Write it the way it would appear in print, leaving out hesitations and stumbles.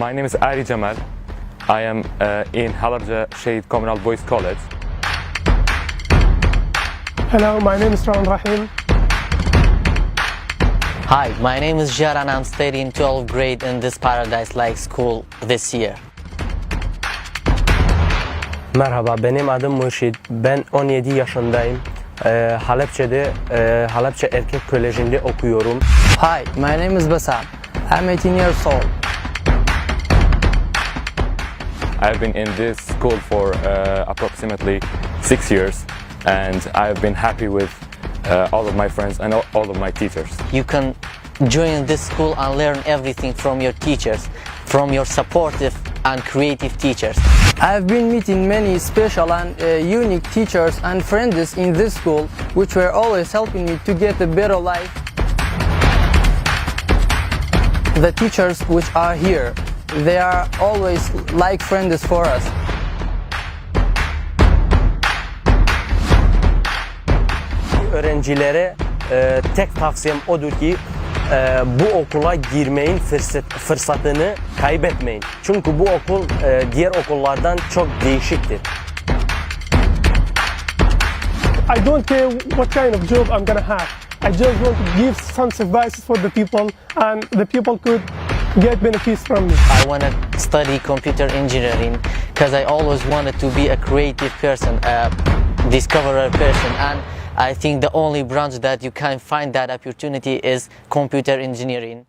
My name is Ali Jamal. I am in Halabja Shahid Communal Boys College. Hello, my name is Ron Rahim. Hi, my name is Jar and I'm studying 12th grade in this Paradise Like School this year. Merhaba, benim adım Murşid. Ben 17 yaşındayım. Halepçe'de Halepçe Erkek Koleji'nde okuyorum. Hi, my name is Bassam. I'm 18 years old. I've been in this school for approximately 6 years, and I've been happy with all of my friends and all of my teachers. You can join this school and learn everything from your teachers, from your supportive and creative teachers. I've been meeting many special and unique teachers and friends in this school, which were always helping me to get a better life. The teachers which are here, they are always like friends for us. Öğrencilere tek tavsiyem odur ki bu okula girmeyin fırsatını kaybetmeyin. Çünkü bu okul diğer okullardan çok değişiktir. I don't care what kind of job I'm gonna have. I just want to give some advice for the people, and the people could get benefits from me. I want to study computer engineering because I always wanted to be a creative person, a discoverer person, and I think the only branch that you can find that opportunity is computer engineering.